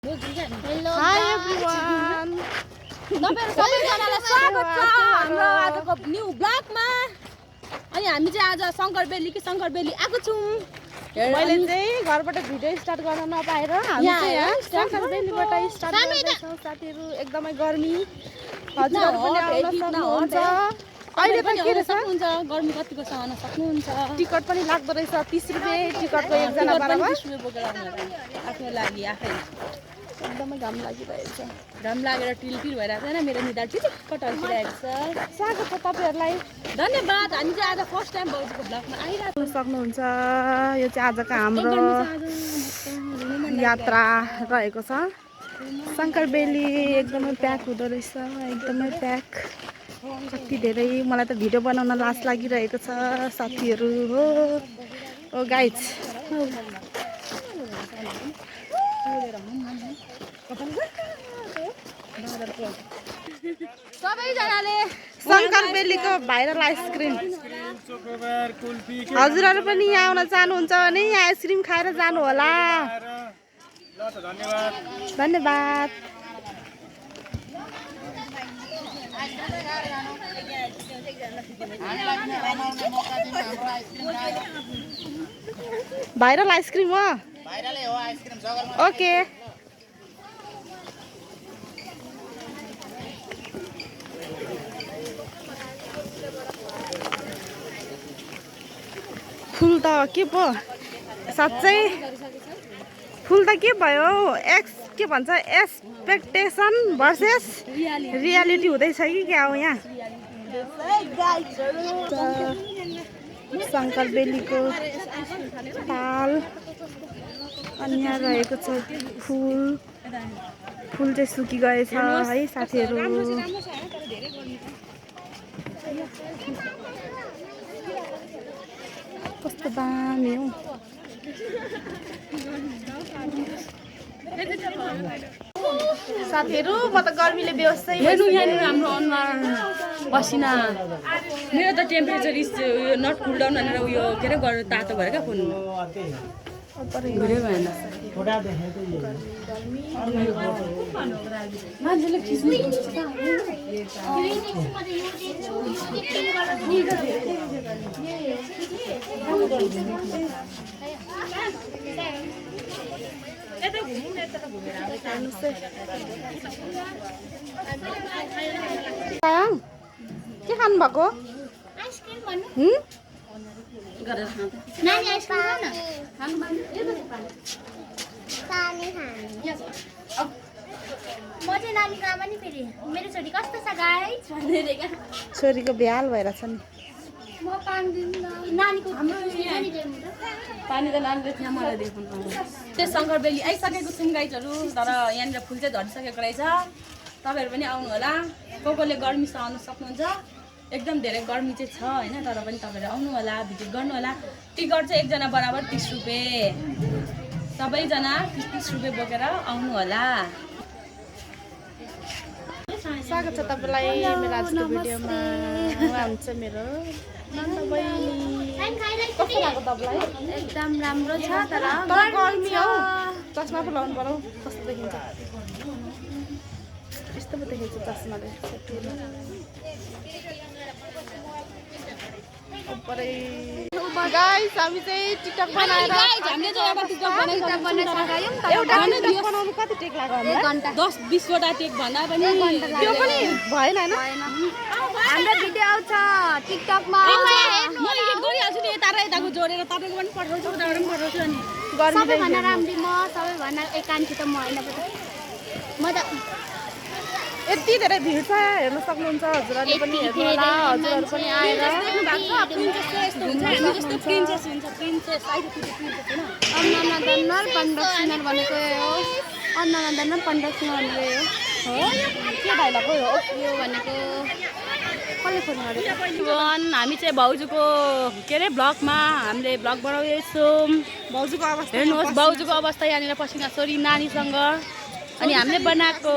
Hello everyone. तपाईहरु सबैजनालाई स्वागत छ हाम्रो आजको न्यू ब्लगमा। अनि हामी चाहिँ आज शंकरबेली आएको छौं। मैले चाहिँ घरबाट भिडियो स्टार्ट गर्न नपाएर हामी चाहिँ यहाँ शंकरबेलीबाट स्टार्ट गर्दैछौं। साथीहरु एकदमै गर्मी हजुरहरु पनि आउन सक्नुहुन्छ। अहिले पनि के सक्नुहुन्छ गर्मी कतिको सहन सक्नुहुन्छ। टिकट पनि लाग्दो रहेछ 30 रुपैयाँ टिकटको एकजना बराबर 30 रुपैयाँ बोकेर आउनु आफ्नो लागि आफै एकदमै घाम लागिरहेछ। घाम लागेर टिलटिल भइरहेको छैन मेरो निधार चिटिक्क टल्किरहेको छ। स्वागत छ तपाईहरुलाई धन्यवाद। हामी चाहिँ आज फर्स्ट टाइम बाउजुको ब्लगमा आइरहेको सक्नुहुन्छ। यो चाहिँ आजको हाम्रो यात्रा रहेको छ। शंकरबेली एकदमै प्याक हुँदो रहेछ, एकदमै प्याक। कति धेरै मलाई त भिडियो बनाउन लाज लागिरहेको छ साथीहरु हो। ओ गाइज सबैजनाले शंकरबेलीको भाइरल आइसक्रिम हजुरहरु पनि यहाँ आउन चाहनुहुन्छ भने यहाँ आइसक्रिम खाएर जानु होला। धन्यवाद। भाइरल आइसक्रिम हो। भाइरलै हो आइसक्रिम जगरमा। ओके फुल त के पो साच्चै फुल त के भयो के भन्छ एक्सपेक्टेसन भर्सेस रियालिटी हुँदैछ कि क्या हो यहाँ। शंकरबेलीको ताल अनि यहाँ रहेको छ फुल चाहिँ सुकि गएछ है साथीहरु। कस्तो दामी हो। साथीहरु म त गर्मीले बेहोसै हेर्नु यहाँ हाम्रो अनुहार पसिना। मेरो त temperature is not cool down भनेर उयो के रे गरेर तातो भएर क्या फोन भिडियो भएन। मान्छेले खिच्नु सायङ के खानु भएको? आइसक्रिम भन्नु गरेर नानी आइसक्रिम खानु न पानी म चाहिँ नानीको आमा नि फेरि मेरो छोरी कस्तो छ गाइस भनेर क्या छोरीको बेहाल भइरहेछ नि। म पानी दिन्न नानीको हाम्रो पानी त नानीले त्यहाँ मलाई देखाउनु पर्छ। त्यो शंकरबेली आइसकेको छौँ गाइजहरू। तर यहाँनिर फुल चाहिँ झरिसकेको रहेछ। तपाईँहरू पनि आउनु होला। कसले गर्मी सहन सक्नुहुन्छ। एकदम धेरै गर्मी चाहिँ छ होइन, तर पनि तपाईँहरू आउनु होला, भिजिट गर्नु होला। टिकट चाहिँ एकजना बराबर 30 रुपैयाँ। सबैजना 30 रुपैयाँ बोकेर आउनु होला। स्वागत छ तपाईलाई मेरो आजको भिडियोमा। उहाँ हुन्छ मेरो नन्द बहिनी। कस्तो लाग्यो तपाईलाई? एकदम राम्रो छ तर गर्मी हो। चस्मा पो लाउनु पर्यो कस्तो देखिन्छ। यस्तो पो देखिन्छ चस्माले। गाइस हामी चाहिँ टिकटक बनाएर हामीले चाहिँ एउटा टिकटक बनाउनु कति टेक लाग्यो हामीलाई? 10-20 वटा टेक भन्दा पनि त्यो पनि भएन हैन। हाम्रो भिडियो आउँछ टिकटकमा म एडिट गरिहाल्छु नि यता र यताको जोडेर तपाईको पनि पठाउँछु उताबाट पनि पठाउँछु अनि सबैभन्दा राम्री म सबैभन्दा एकान्ती त म होइन म त यति धेरै भिड छ हेर्न सक्नुहुन्छ। हजुरहरुले पनि हेर्नु होला। हजुरहरु पनि आएर प्रिन्सेस हुन्छ प्रिन्सेस आइदिन्छ प्रिन्सेस हैन। अन्नमा दन्नर 15 सिनर भनेको हो। अन्नमा दन्नर 15 सिनर भनेको हो। के डायलग हो यो भनेको कसले फोन गरेको? हामी चाहिँ भाउजूको के रे ब्लगमा हामीले ब्लग बनाउँदैछौँ। भाउजूको अवस्था हेर्नुहोस् भाउजूको अवस्था यहाँनिर पसिना छोरी नानीसँग अनि हामीले बनाएको।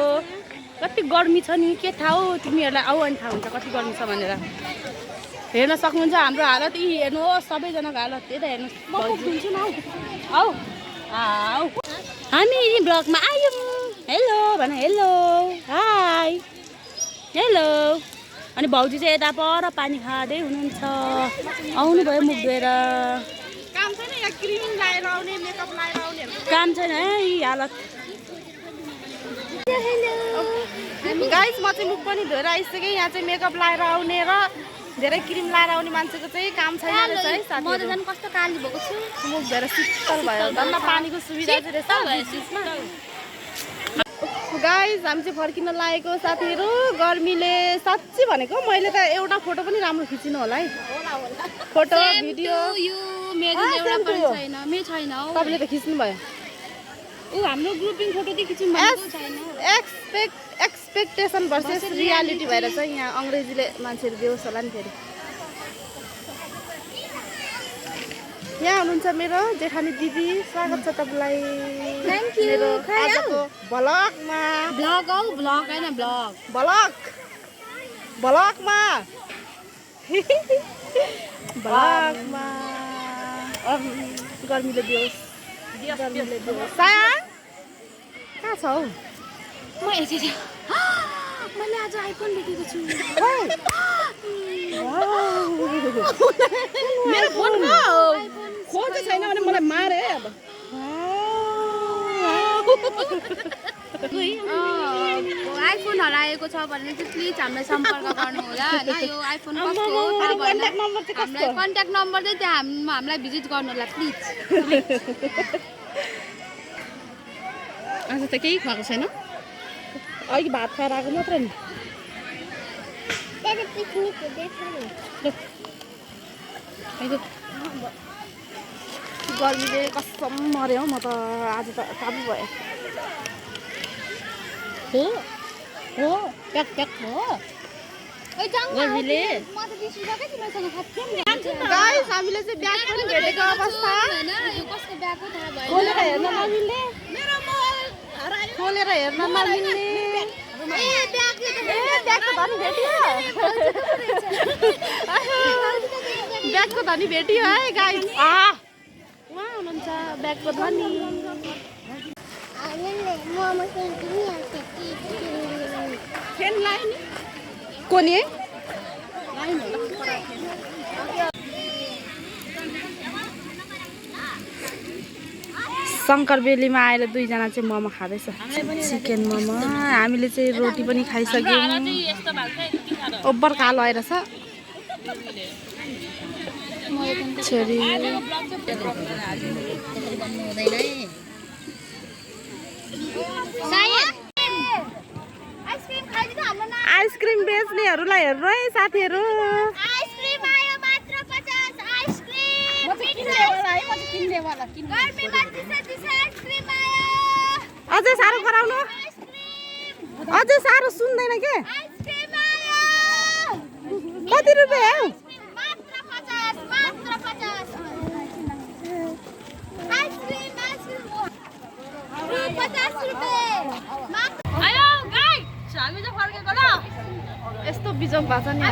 कति गर्मी छ नि के थाहा हो तिमीहरूलाई आऊ अनि थाहा हुन्छ कति गर्मी छ भनेर। हेर्न सक्नुहुन्छ हाम्रो हालत यी हेर्नुहोस् सबैजनाको हालत यता हेर्नुहोस्। आऊ हामी ब्लगमा आयौँ। हेलो भन हेलो हाई हेलो अनि भाउजू चाहिँ यता पर पानी खाँदै हुनुहुन्छ आउनुभयो मुख धोएर काम छैन यहाँ क्रिम लगाएर आउने मेकअप लगाएर आउने काम छैन है हालत गाइस म चाहिँ मुख पनि धोएर आइसकेँ यहाँ चाहिँ मेकअप लगाएर आउने र धेरै क्रिम लगाएर आउने मान्छेको चाहिँ काम छैन रहेछ है साथीहरु म त कस्तो काली भएको छु मुख धोएर शीतल भयो डल्ला पानीको सुविधा चाहिँ रहेछ गाइस हामी चाहिँ फर्किन लागेको साथीहरु गर्मीले साच्चै भनेको मैले त एउटा फोटो पनि राम्रो खिचिनु होला है फोटो भिडियो यो मेरो एउटा पनि छैन मेरो छैन हो तपाईले त खिच्नु भयो ऊ हाम्रो ग्रुपिङ फोटो चाहिँ खिच्नु भनेको छैन एक्सपेक्टेसन भर्सेस रियालिटी भएर चाहिँ यहाँ अंग्रेजीले मान्छेहरु बेहोस होला नि फेरि यहाँ हुनुहुन्छ मेरो जेठानी दिदी स्वागत छ तपाईलाई थ्यांक यू मेरो आजको ब्लगमा ब्लग हो ब्लग हैन ब्लग ब्लगमा गर्मीले बेहोस साया कहाँ छ हौ म यसरी मैले आज आइफोन देखेको छु मेरो फोन खोज छैन भने मलाई मारे अब आइफोन हराएको छ भने चाहिँ प्लिज हामीलाई सम्पर्क गर्नु होला हैन यो आइफोन कसको हो थाहा भएन हामीलाई कन्ट्याक्ट नम्बर चाहिँ त्यहाँ हामीलाई भिजिट गर्नु होला प्लिज आज त केही खुवाएको छैन अघि भात खाएर आएको मात्र नि गर्मीले कसम मर्यो हौ म त आज त काबु भयो हो प्याक प्याक हो ओइ जाऊ गर्मीले म त 20 रुपैयाँ कै तिमीसँग खाथ्यो नि गाइस हामीले चाहिँ ब्याग पनि भेटेको अवस्था हैन यो कसको ब्याग हो थाहा भएन खोलेर हेर्न नमिल्ने मेरो मोबाइल हरायो खोलेर हेर्न नमिल्ने ब्याग ब्यागको धनी भेटियो ब्यागको धनी भेटियो है गाइस उहाँ हुनुहुन्छ ब्यागको धनी फेन लाइन कोनी लाइन शङ्करबेलीमा आएर दुईजना चाहिँ मोमो खाँदैछ चिकन मोमो हामीले चाहिँ रोटी पनि खाइसक्यौँ ओभर कालो आएर छ छोरी आइसक्रिम बेच्नेहरूलाई हेर्नु है साथीहरू अझै साह्रो गराउनु अझै साह्रो सुन्दैन के कति रुपियाँ हौ यस्तो बिजोग भएको छ नि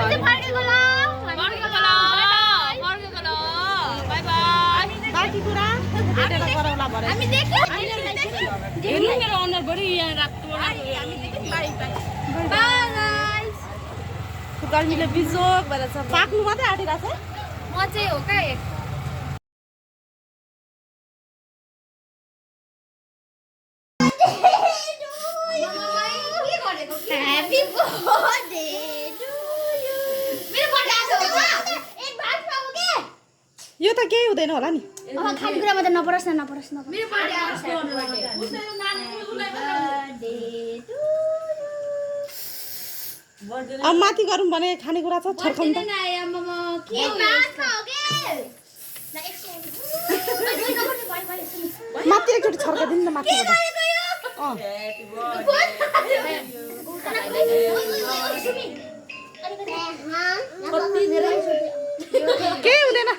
बाँकी कुरा भेटेर गरौँला भरे गर्मीले बिजोग भएर छ पाक्नु मात्रै आँटिरहेको छ म चाहिँ हो का Happy birthday to you. मेरो बर्थडे आज हो एक भात खाओगे यो त केही हुँदैन होला नि अब खानेकुरामा त नपरोस् न मेरो बर्थडे आज अब माथि गरौँ भने खानेकुरा छ छर्काउनु त माथि एकचोटि छर्काइदिनु न माथिबाट केही हुँदैन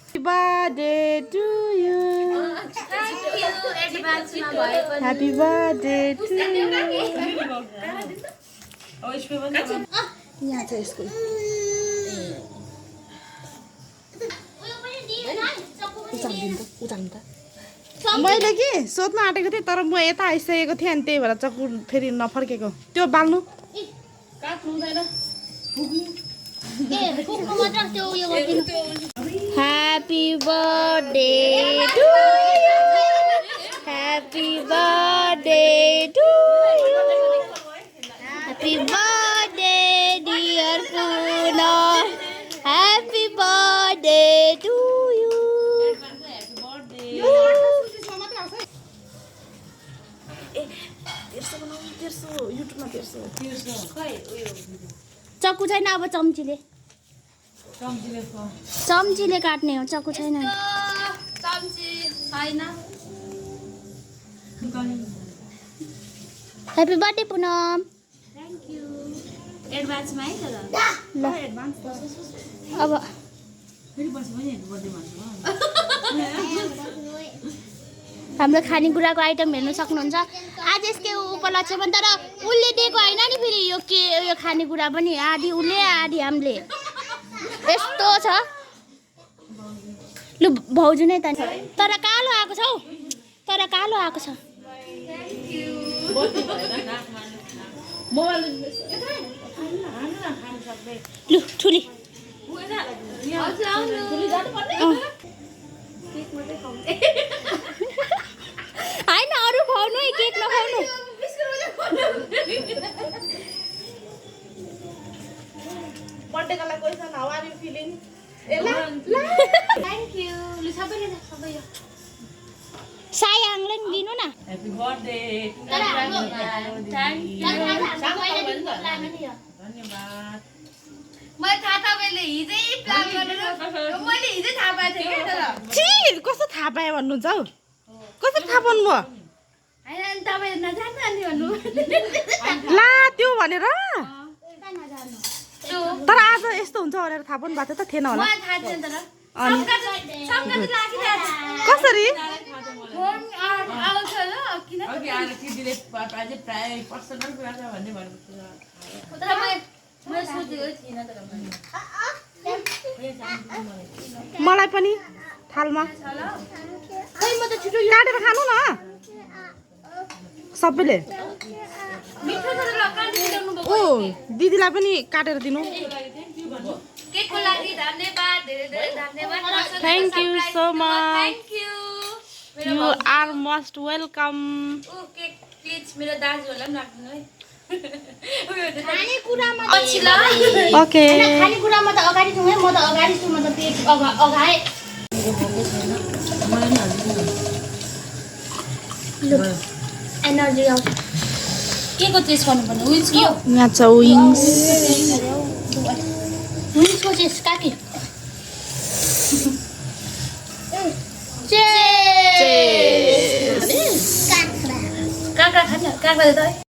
Happy birthday to you. Happy birthday to you. यहाँ छ यसको मैले कि सोध्न आँटेको थिएँ तर म यता आइसकेको थिएँ अनि त्यही भएर चक्कु फेरि नफर्केको त्यो बाल्नु happy birthday to you happy birthday to you happy birthday dear Poonam happy birthday to you चक्कु छैन अब चम्चीले काट्ने हो चक्कु छैन ह्यापी बर्थडे पुनम एडभान्समा है त ल अब हाम्रो खानेकुराको आइटम हेर्नु सक्नुहुन्छ आज यसको उपलक्ष्यमा तर उसले दिएको होइन नि फेरि यो के यो खानेकुरा पनि आधी उसले आधी हामीले यस्तो छ लु भाउजू नै त तर कालो आएको छ हौ तर कालो आएको छ लु ठुली होइन अरू खुवाउनु है केक नखाउनु सायाङले नि दिनु न ह्यापी बर्थडे धन्यवाद मैले थाहा तपाईँले हिजै प्लान गरेर मैले हिजै थाहा पाएको थिएँ क्या तर छि कस्तो थाहा पायो भन्नुहुन्छ हौ कसरी थाहा पाउनु भयो होइन तपाईँ नजान्नु अनि भन्नु ला त्यो भनेर तर आज यस्तो हुन्छ भनेर थाहा पनि भएको थियो त थिएन होला मलाई थाहा थिएन तर अनि लागिरहेको कसरी फोन आउँछ ल किन अघि आएर दिदीले अझै प्राय पर्सनल कुरा छ भन्ने भनेको तर मैले सोचेको थिइनँ तर मलाई पनि थालमा खै म त छिटो काटेर खानु न सबैले मिठो छ ल काटेर ल्याउनु ओ दिदीलाई पनि काटेर दिनु केकको लागि धन्यवाद धेरै धेरै धन्यवाद thank you so much thank you you are most welcome ओ केक प्लिज मेरो दाजुहरूलाई पनि राख्दिनु है खानेकुरामा पछि ल ओके खानेकुरामा त अगाडि छौँ है म त अगाडि छु म त पेट अगाए एनर्जी आउँछ के को टेस्ट गर्नुपर्ने विङ्स यो यहाँ छ विङ्स विङ्सको टेस्ट काकी काँक्रा खाने काँक्रा त